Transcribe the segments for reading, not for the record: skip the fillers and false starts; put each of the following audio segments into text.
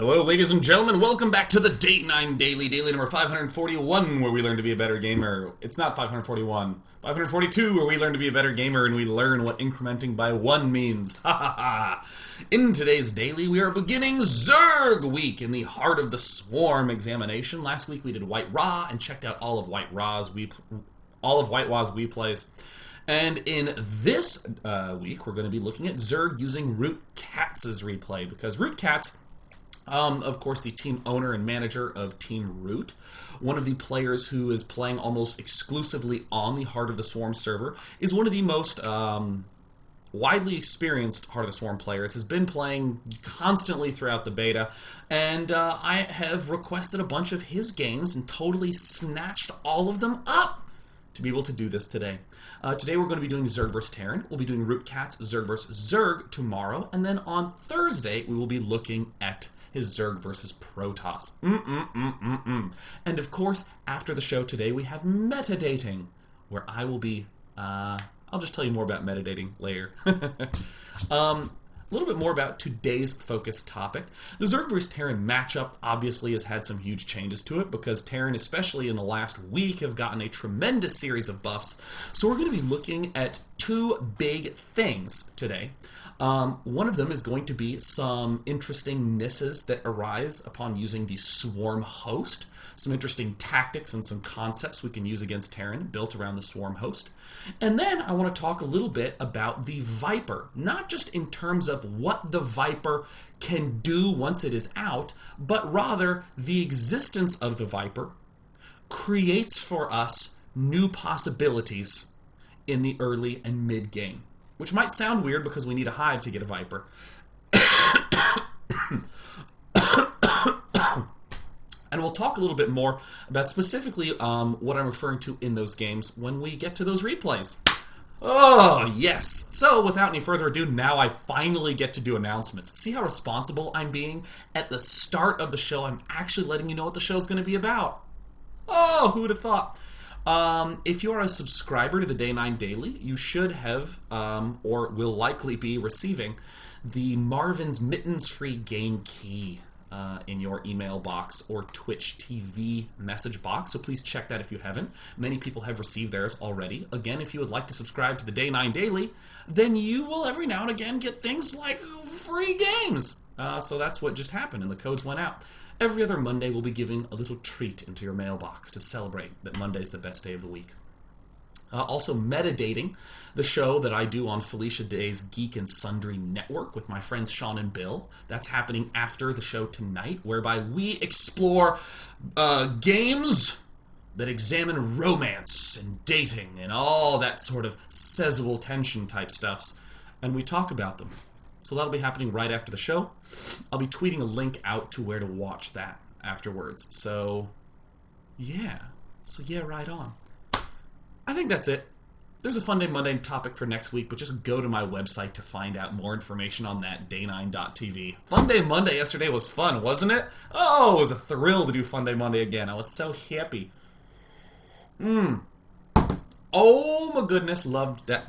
Hello, ladies and gentlemen. Welcome back to the Day 9 Daily, daily number 541, where we learn to be a better gamer. It's not 541. 542, where we learn to be a better gamer and we learn what incrementing by 1 means. Ha ha ha. In today's daily, we are beginning Zerg week in the Heart of the Swarm examination. Last week we did White Ra and checked out all of White Ra's replays. And in this week, we're going to be looking at Zerg using ROOTCatZ's replay, because ROOTCatZ, of course, the team owner and manager of Team Root, one of the players who is playing almost exclusively on the Heart of the Swarm server, is one of the most widely experienced Heart of the Swarm players, has been playing constantly throughout the beta, and I have requested a bunch of his games and totally snatched all of them up to be able to do this today. Today we're going to be doing Zerg vs. Terran. We'll be doing ROOTCatZ Zerg vs. Zerg tomorrow, and then on Thursday we will be looking at his Zerg versus Protoss. And of course, after the show today, we have where I will be, I'll just tell you more about metadating later. A little bit more about today's focus topic. The Zerg vs. Terran matchup obviously has had some huge changes to it, because Terran, especially in the last week, have gotten a tremendous series of buffs. So we're going to be looking at two big things today. One of them is going to be some interesting misses that arise upon using the Swarm host. Some interesting tactics and some concepts we can use against Terran built around the Swarm host. And then I want to talk a little bit about the Viper, not just in terms of what the Viper can do once it is out, but rather the existence of the Viper creates for us new possibilities in the early and mid game. Which might sound weird because we need a hive to get a Viper. And we'll talk a little bit more about specifically what I'm referring to in those games when we get to those replays. Oh, yes. So, without any further ado, now I finally get to do announcements. See how responsible I'm being? At the start of the show, I'm actually letting you know what the show is going to be about. Oh, who would have thought? If you are a subscriber to the Day 9 Daily, you should have, or will likely be receiving, the Marvin's Mittens free game key in your email box or Twitch TV message box, so please check that if you haven't. Many people have received theirs already. Again, if you would like to subscribe to the Day 9 Daily, then you will every now and again get things like free games. So that's what just happened, and the codes went out. Every other Monday, we'll be giving a little treat into your mailbox to celebrate that Monday's the best day of the week. Also, Metadating, the show that I do on Felicia Day's Geek and Sundry Network with my friends Sean and Bill. That's happening after the show tonight, whereby we explore games that examine romance and dating and all that sort of sexual tension type stuffs, and we talk about them. So that'll be happening right after the show. I'll be tweeting a link out to where to watch that afterwards. So, yeah. Right on. I think that's it. There's a Fun Day Monday topic for next week, but just go to my website to find out more information on that, day9.tv. Fun Day Monday yesterday was fun, wasn't it? Oh, it was a thrill to do Fun Day Monday again. I was so happy. Oh my goodness, loved that.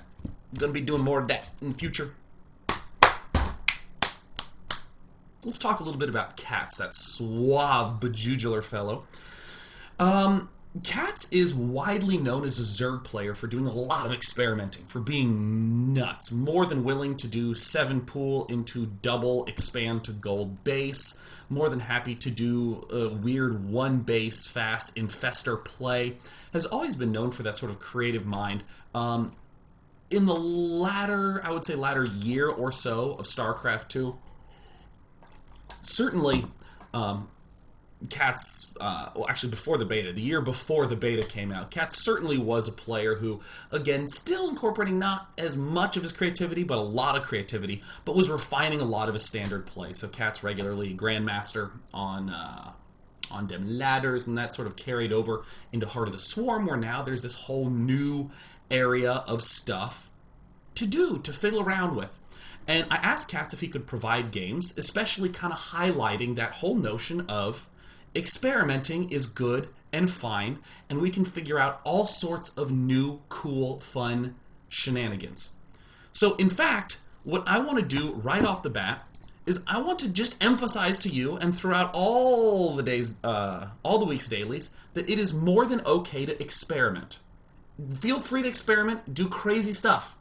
Gonna be doing more of that in the future. Let's talk a little bit about KatZ, that suave, bejugular fellow. KatZ is widely known as a Zerg player for doing a lot of experimenting, for being nuts, more than willing to do 7 pool into double expand to gold base, more than happy to do a weird 1 base fast infester play, has always been known for that sort of creative mind. In the latter year or so of StarCraft 2, certainly, KatZ, actually before the beta, the year before the beta came out, KatZ certainly was a player who, again, still incorporating not as much of his creativity, but a lot of creativity, but was refining a lot of his standard play. So KatZ regularly Grandmaster on dem ladders, and that sort of carried over into Heart of the Swarm, where now there's this whole new area of stuff to fiddle around with. And I asked KatZ if he could provide games, especially kind of highlighting that whole notion of experimenting is good and fine, and we can figure out all sorts of new, cool, fun shenanigans. So, in fact, what I want to do right off the bat is I want to just emphasize to you and throughout all the week's dailies that it is more than okay to experiment. Feel free to experiment, do crazy stuff.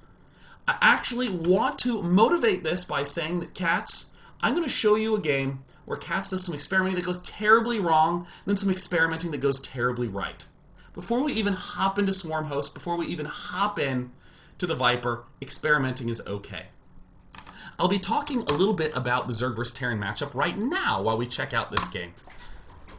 I actually want to motivate this by saying that KatZ, I'm going to show you a game where KatZ does some experimenting that goes terribly wrong, then some experimenting that goes terribly right. Before we even hop into Swarm Host, before we even hop in to the Viper, experimenting is okay. I'll be talking a little bit about the Zerg vs. Terran matchup right now while we check out this game.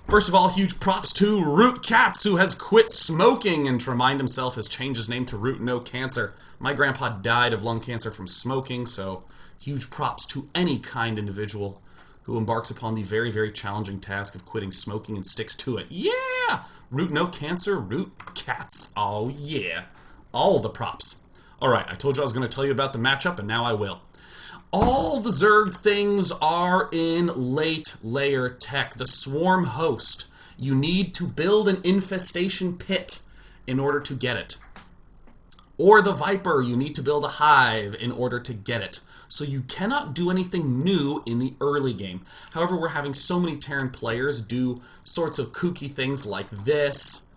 First of all, huge props to ROOTCatZ, who has quit smoking and to remind himself has changed his name to Root No Cancer. My grandpa died of lung cancer from smoking, so huge props to any kind individual who embarks upon the very, very challenging task of quitting smoking and sticks to it. Yeah! Root No Cancer, ROOTCatZ. Oh yeah. All the props. Alright, I told you I was going to tell you about the matchup, and now I will. All the Zerg things are in late layer tech. The Swarm Host. You need to build an infestation pit in order to get it. Or the Viper. You need to build a hive in order to get it. So you cannot do anything new in the early game. However, we're having so many Terran players do sorts of kooky things like this,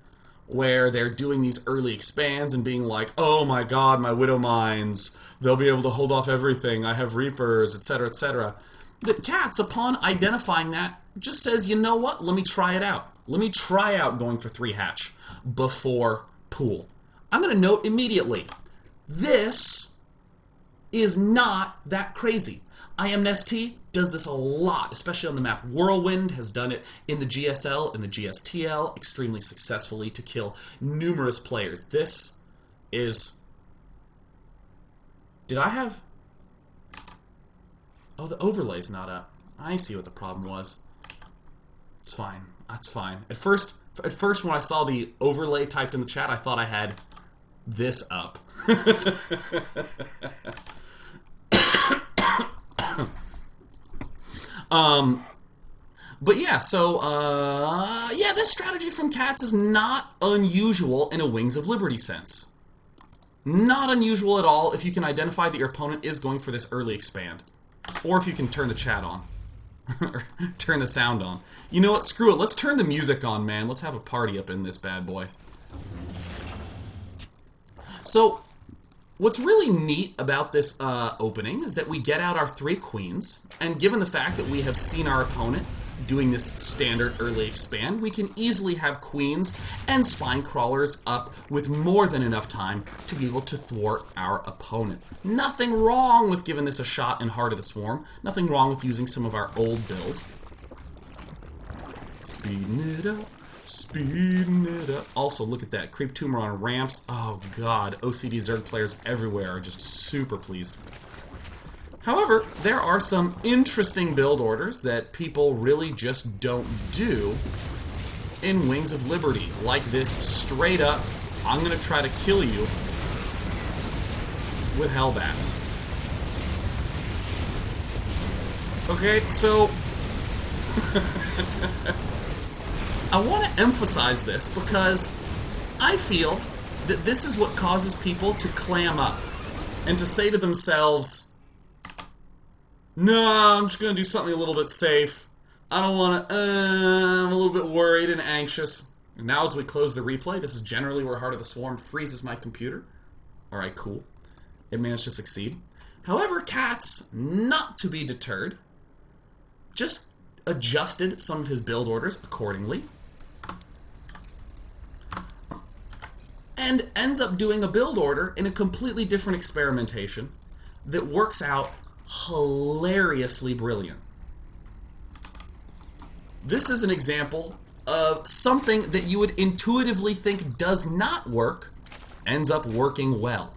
where they're doing these early expands and being like, oh my god, my Widow Mines, they'll be able to hold off everything, I have Reapers, etc., etc. That KatZ, upon identifying that, just says, you know what, let me try it out. Let me try out going for 3 hatch before pool. I'm going to note immediately, this is not that crazy. IMNST does this a lot, especially on the map. Whirlwind has done it in the GSL and the GSTL extremely successfully to kill numerous players. This is... Did I have... Oh, the overlay's not up. I see what the problem was. It's fine. That's fine. At first when I saw the overlay typed in the chat, I thought I had this up. But yeah, so, yeah, this strategy from KatZ is not unusual in a Wings of Liberty sense. Not unusual at all if you can identify that your opponent is going for this early expand. Or if you can turn the chat on. Or turn the sound on. You know what, screw it, let's turn the music on, man. Let's have a party up in this bad boy. So, what's really neat about this opening is that we get out our 3 queens, and given the fact that we have seen our opponent doing this standard early expand, we can easily have queens and spine crawlers up with more than enough time to be able to thwart our opponent. Nothing wrong with giving this a shot in Heart of the Swarm. Nothing wrong with using some of our old builds. Speeding it up. Speeding it up. Also, look at that. Creep Tumor on ramps. Oh god, OCD Zerg players everywhere are just super pleased. However, there are some interesting build orders that people really just don't do in Wings of Liberty. Like this straight up, I'm going to try to kill you with Hellbats. Okay, so... I want to emphasize this because I feel that this is what causes people to clam up and to say to themselves, no, I'm just going to do something a little bit safe. I don't want to, I'm a little bit worried and anxious. And now as we close the replay, this is generally where Heart of the Swarm freezes my computer. Alright, cool. It managed to succeed. However, KatZ, not to be deterred, just adjusted some of his build orders accordingly. And ends up doing a build order in a completely different experimentation that works out hilariously brilliant. This is an example of something that you would intuitively think does not work, ends up working well.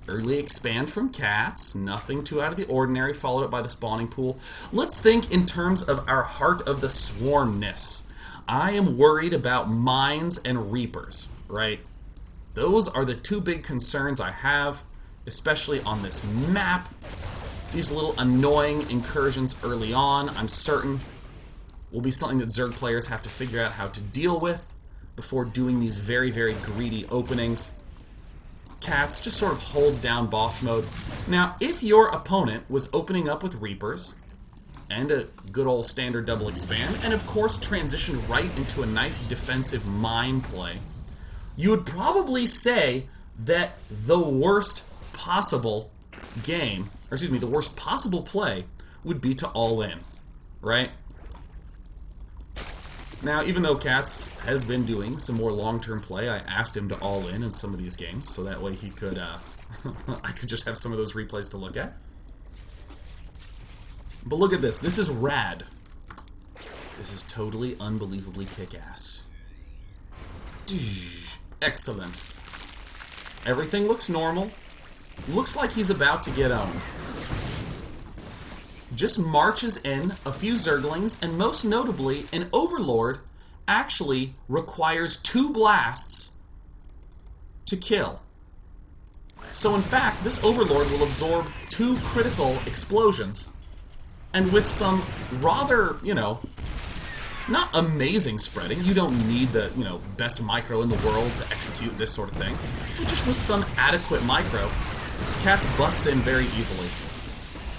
Early expand from KatZ, nothing too out of the ordinary, followed up by the spawning pool. Let's think in terms of our Heart of the Swarmness. I am worried about mines and reapers, right? Those are the 2 big concerns I have, especially on this map. These little annoying incursions early on, I'm certain, will be something that Zerg players have to figure out how to deal with before doing these very, very greedy openings. ROOTCatZ just sort of holds down boss mode. Now, if your opponent was opening up with Reapers, and a good old standard double expand, and of course transition right into a nice defensive mine play, you would probably say that the worst possible game, or excuse me, the worst possible play would be to all in, right? Now, even though KatZ has been doing some more long-term play, I asked him to all in some of these games, so that way he could, I could just have some of those replays to look at. But look at this. This is rad. This is totally unbelievably kick-ass. Excellent. Everything looks normal. Looks like he's about to get owned. Just marches in a few Zerglings, and most notably, an Overlord actually requires 2 blasts to kill. So in fact, this Overlord will absorb 2 critical explosions. And with some rather, you know, not amazing spreading, you don't need the, you know, best micro in the world to execute this sort of thing, but just with some adequate micro, KatZ busts in very easily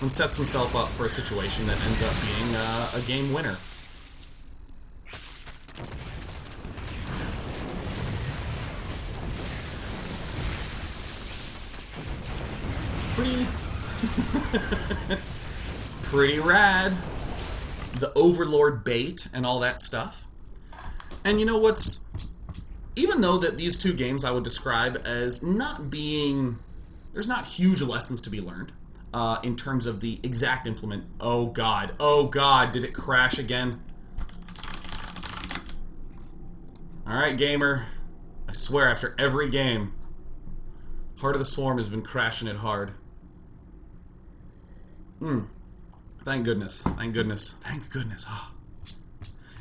and sets himself up for a situation that ends up being a game winner. Pretty rad. The Overlord bait and all that stuff. And you know what's... Even though that these 2 games I would describe as not being... There's not huge lessons to be learned in terms of the exact implement... Oh god, did it crash again? Alright, gamer. I swear, after every game, Heart of the Swarm has been crashing it hard. Thank goodness. Thank goodness. Thank goodness. Oh.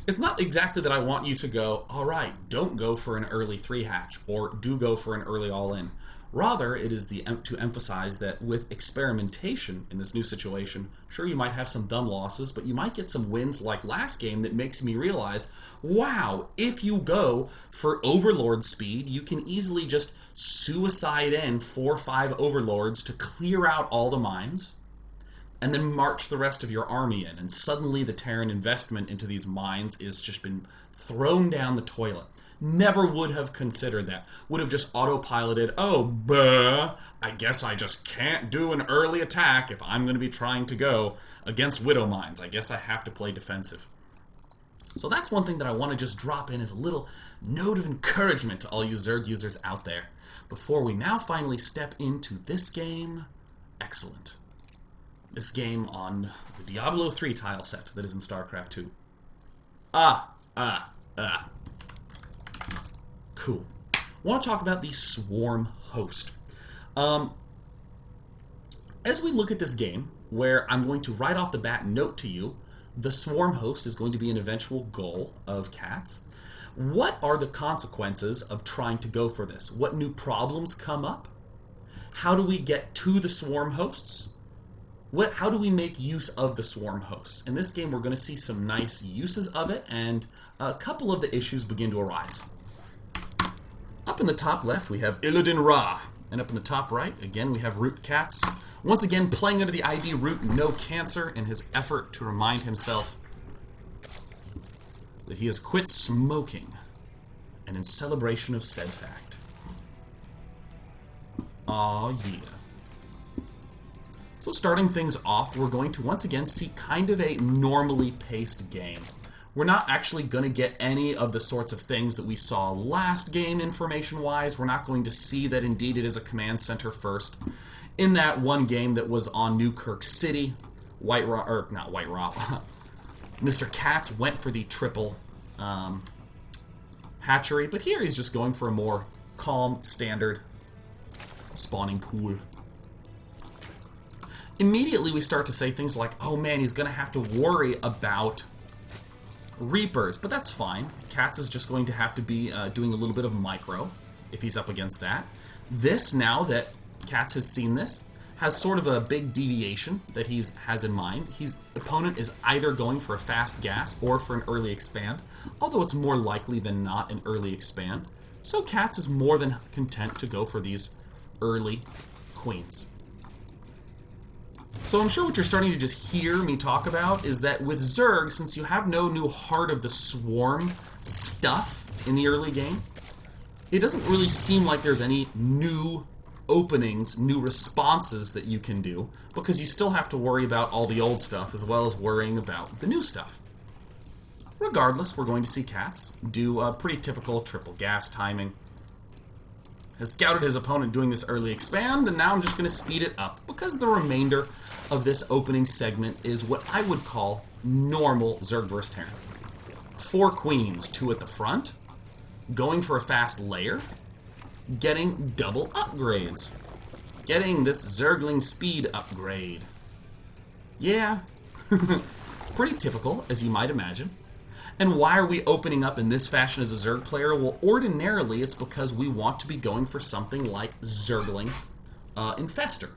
It's not exactly that I want you to go, alright, don't go for an early 3-hatch, or do go for an early all-in. Rather, it is to emphasize that with experimentation in this new situation, sure, you might have some dumb losses, but you might get some wins like last game that makes me realize, wow, if you go for Overlord speed, you can easily just suicide in 4 or 5 Overlords to clear out all the mines, and then march the rest of your army in, and suddenly the Terran investment into these mines is just been thrown down the toilet. Never would have considered that. Would have just autopiloted, oh, I guess I just can't do an early attack if I'm going to be trying to go against Widow Mines. I guess I have to play defensive. So that's one thing that I want to just drop in as a little note of encouragement to all you Zerg users out there. Before we now finally step into this game, excellent. This game on the Diablo 3 tile set that is in StarCraft 2. Cool. I want to talk about the Swarm host. As we look at this game, where I'm going to right off the bat note to you, the Swarm host is going to be an eventual goal of KatZ. What are the consequences of trying to go for this? What new problems come up? How do we get to the Swarm hosts? How do we make use of the Swarm hosts? In this game, we're going to see some nice uses of it, and a couple of the issues begin to arise. Up in the top left, we have Illidan Ra. And up in the top right, again, we have ROOTCatZ. Once again, playing under the ID Root No Cancer in his effort to remind himself that he has quit smoking, and in celebration of said fact. Aw, yeah. So starting things off, we're going to once again see kind of a normally paced game. We're not actually going to get any of the sorts of things that we saw last game information-wise. We're not going to see that indeed it is a command center first. In that one game that was on Newkirk City, Mr. KatZ went for the triple hatchery, but here he's just going for a more calm, standard spawning pool. Immediately we start to say things like, oh man, he's going to have to worry about Reapers, but that's fine. KatZ is just going to have to be doing a little bit of micro if he's up against that. This, now that KatZ has seen this, has sort of a big deviation that he has in mind. His opponent is either going for a fast gas or for an early expand, although it's more likely than not an early expand. So KatZ is more than content to go for these early queens. So I'm sure what you're starting to just hear me talk about is that with Zerg, since you have no new Heart of the Swarm stuff in the early game, it doesn't really seem like there's any new openings, new responses that you can do, because you still have to worry about all the old stuff as well as worrying about the new stuff. Regardless, we're going to see Cats do a pretty typical triple gas timing. Has scouted his opponent doing this early expand, and now I'm just going to speed it up, because the remainder of this opening segment is what I would call normal Zerg vs. Terran. 4 queens, 2 at the front, going for a fast layer, getting double upgrades, getting this Zergling speed upgrade. Yeah, pretty typical, as you might imagine. And why are we opening up in this fashion as a Zerg player? Well, ordinarily, it's because we want to be going for something like Zergling Infestor.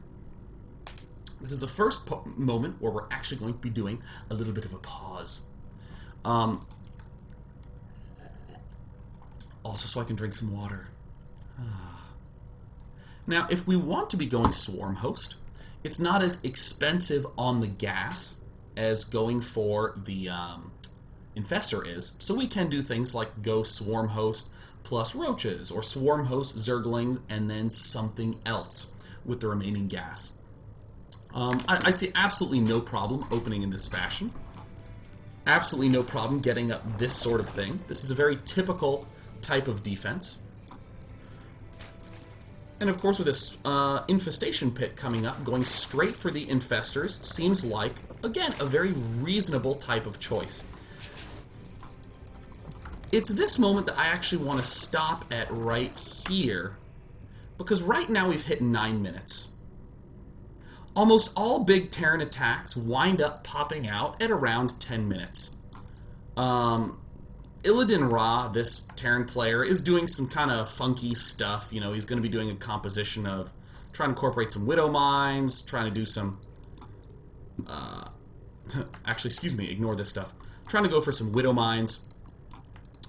This is the first moment where we're actually going to be doing a little bit of a pause. Also, so I can drink some water. Now, if we want to be going Swarm Host, it's not as expensive on the gas as going for the Infestor is, so we can do things like go Swarm Host plus Roaches, or Swarm Host Zerglings, and then something else with the remaining gas. I see absolutely no problem opening in this fashion. Absolutely no problem getting up this sort of thing. This is a very typical type of defense. And of course, with this Infestation Pit coming up, going straight for the Infestors seems like, again, a very reasonable type of choice. It's this moment that I actually want to stop at right here, because right now we've hit 9 minutes. Almost all big Terran attacks wind up popping out at around 10 minutes. Illidan Ra, this Terran player, is doing some kind of funky stuff. You know, he's going to be doing a composition of trying to incorporate some Widow Mines, trying to do some... actually, excuse me, ignore this stuff. Trying to go for some Widow Mines,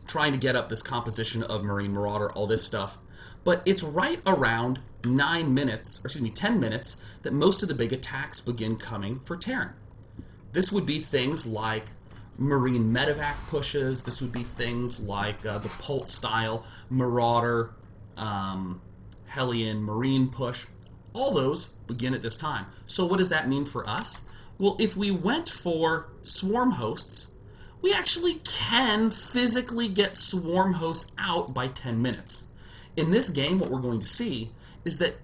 trying to get up this composition of Marine Marauder, all this stuff. But it's right around 9 minutes, or excuse me, 10 minutes, that most of the big attacks begin coming for Terran. This would be things like Marine Medevac pushes. This would be things like the Pult-style Marauder, Hellion Marine push. All those begin at this time. So what does that mean for us? Well, if we went for Swarm Hosts, we actually can physically get Swarm Hosts out by 10 minutes. In this game, what we're going to see is that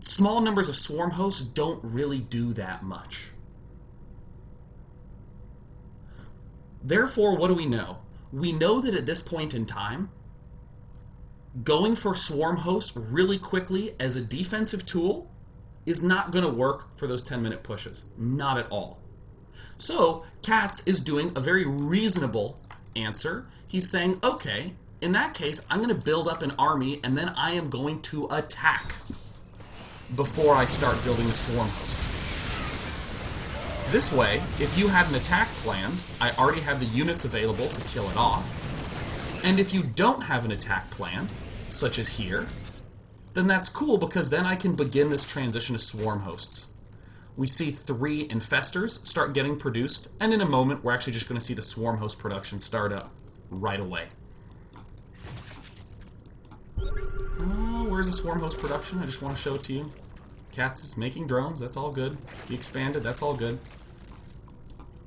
small numbers of Swarm Hosts don't really do that much. Therefore, what do we know? We know that at this point in time, going for Swarm Hosts really quickly as a defensive tool is not going to work for those 10-minute pushes. Not at all. So, Katz is doing a very reasonable answer. He's saying, okay, in that case, I'm going to build up an army, and then I am going to attack before I start building the Swarm Hosts. This way, if you had an attack planned, I already have the units available to kill it off. And if you don't have an attack planned, such as here, then that's cool, because then I can begin this transition to Swarm Hosts. We see 3 Infestors start getting produced, and in a moment, we're actually just going to see the Swarm Host production start up right away. Where's the Swarm Host production? I just want to show it to you. Katz is making drones, that's all good. He expanded, that's all good.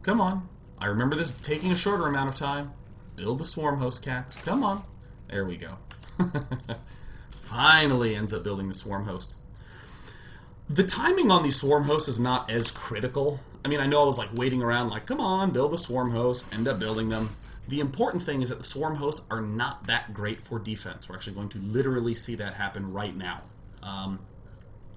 Come on. I remember this taking a shorter amount of time. Build the Swarm Host, Katz. Come on. There we go. Finally ends up building the Swarm Hosts. The timing on these Swarm Hosts is not as critical. I mean, I know I was like waiting around like, come on, build the Swarm Hosts, end up building them. The important thing is that the Swarm Hosts are not that great for defense. We're actually going to literally see that happen right now.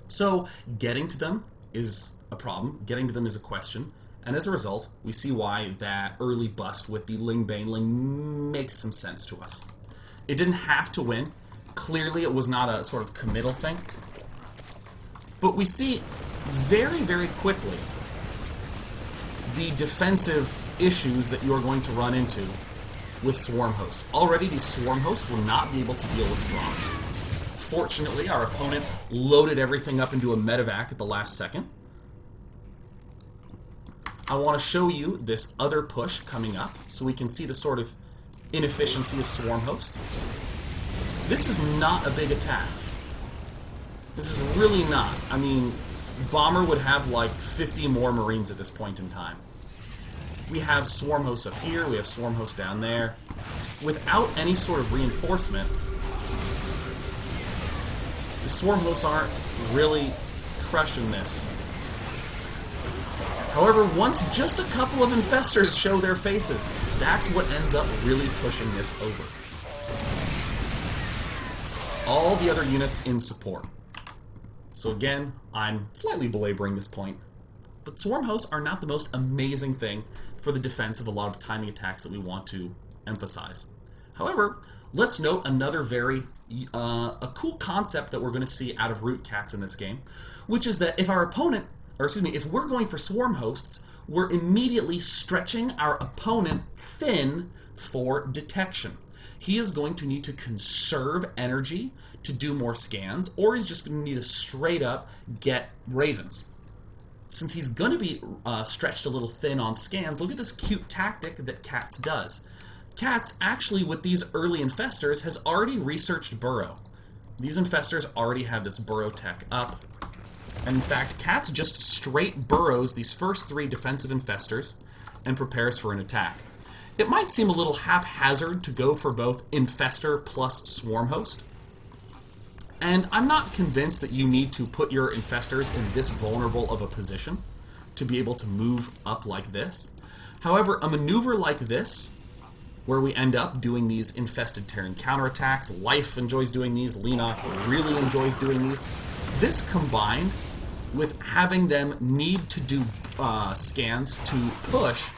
So getting to them is a problem. Getting to them is a question. And as a result, we see why that early bust with the Ling Baneling makes some sense to us. It didn't have to win. Clearly, it was not a sort of committal thing. But we see very, very quickly the defensive issues that you're going to run into with Swarm Hosts. Already, these Swarm Hosts will not be able to deal with drops. Unfortunately, our opponent loaded everything up into a medevac at the last second. I want to show you this other push coming up so we can see the sort of inefficiency of swarm hosts. This is not a big attack. This is really not. I mean, Bomber would have like 50 more Marines at this point in time. We have swarm hosts up here, we have swarm hosts down there. Without any sort of reinforcement, the swarm hosts aren't really crushing this. However, once just a couple of infestors show their faces, that's what ends up really pushing this over. All the other units in support. So again, I'm slightly belaboring this point, but swarm hosts are not the most amazing thing for the defense of a lot of timing attacks that we want to emphasize. However, let's note another very a cool concept that we're going to see out of ROOTCatZ in this game, which is that if our opponent, or excuse me, if we're going for swarm hosts, we're immediately stretching our opponent thin for detection. He is going to need to conserve energy to do more scans, or he's just going to need to straight up get ravens. Since he's going to be stretched a little thin on scans, look at this cute tactic that KATZ does. KATZ, actually, with these early infestors, has already researched burrow. These infestors already have this burrow tech up. And in fact, KATZ just straight burrows these first 3 defensive infestors and prepares for an attack. It might seem a little haphazard to go for both infestor plus swarm host. And I'm not convinced that you need to put your infestors in this vulnerable of a position to be able to move up like this. However, a maneuver like this, where we end up doing these infested Terran counterattacks, Life enjoys doing these, Lenok really enjoys doing these. This combined with having them need to do scans to push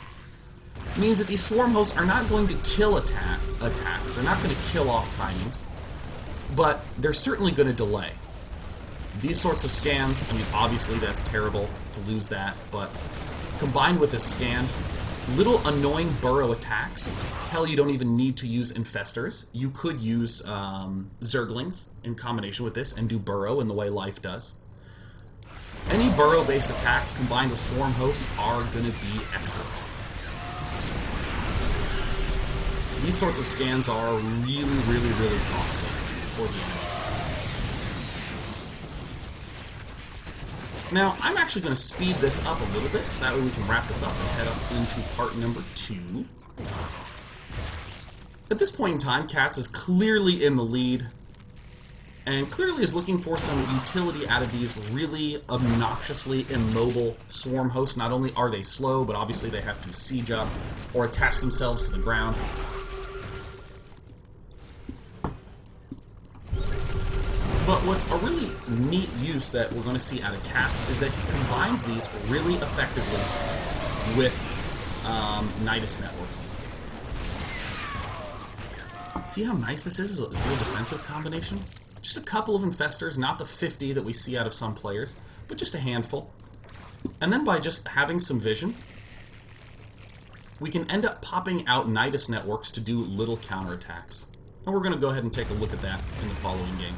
means that these swarm hosts are not going to kill attacks. They're not going to kill off timings, but they're certainly going to delay. These sorts of scans, I mean, obviously that's terrible to lose that, but combined with this scan, little annoying burrow attacks. Hell, you don't even need to use infestors. You could use Zerglings in combination with this and do burrow in the way Life does. Any burrow-based attack combined with swarm hosts are going to be excellent. These sorts of scans are really, really, really costly for the enemy. Now, I'm actually going to speed this up a little bit, so that way we can wrap this up and head up into part number 2. At this point in time, KATZ is clearly in the lead, and clearly is looking for some utility out of these really obnoxiously immobile swarm hosts. Not only are they slow, but obviously they have to siege up or attach themselves to the ground. But what's a really neat use that we're going to see out of KATZ is that he combines these really effectively with Nidus networks. See how nice this is? This little defensive combination? Just a couple of infestors, not the 50 that we see out of some players, but just a handful. And then by just having some vision, we can end up popping out Nidus networks to do little counterattacks. And we're going to go ahead and take a look at that in the following game.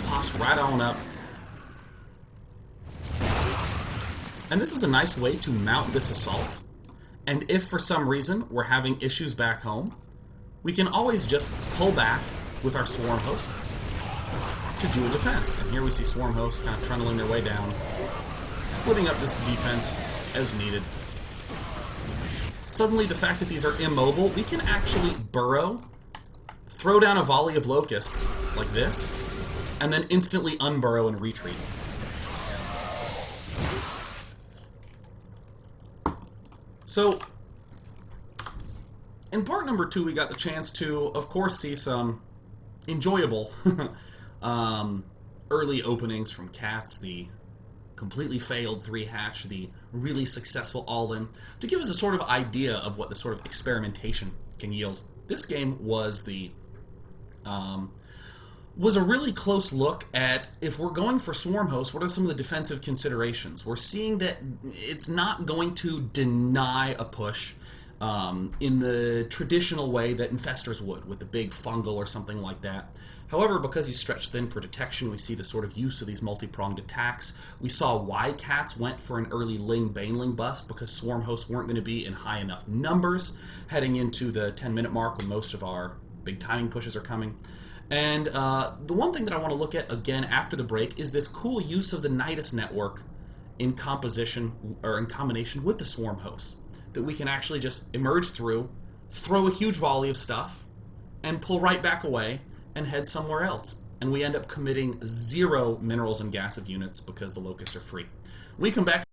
Pops right on up. And this is a nice way to mount this assault. And if for some reason we're having issues back home, we can always just pull back with our swarm hosts to do a defense. And here we see swarm hosts kind of trundling their way down, splitting up this defense as needed. Suddenly, the fact that these are immobile, we can actually burrow, throw down a volley of locusts like this, and then instantly unburrow and retreat. So, in part number 2, we got the chance to, of course, see some enjoyable early openings from KATZ, the completely failed 3-hatch, the really successful all-in, to give us a sort of idea of what the sort of experimentation can yield. This game was a really close look at, if we're going for swarm hosts, what are some of the defensive considerations? We're seeing that it's not going to deny a push. in the traditional way that infestors would, with the big fungal or something like that. However, because he's stretched thin for detection, we see the sort of use of these multi-pronged attacks. We saw why cats went for an early Ling-Baneling bust, because swarm hosts weren't going to be in high enough numbers heading into the 10-minute mark when most of our big timing pushes are coming. And the one thing that I want to look at again after the break is this cool use of the Nidus network in composition or in combination with the swarm hosts, that we can actually just emerge through, throw a huge volley of stuff, and pull right back away and head somewhere else. And we end up committing 0 minerals and gassive units because the locusts are free. When we come back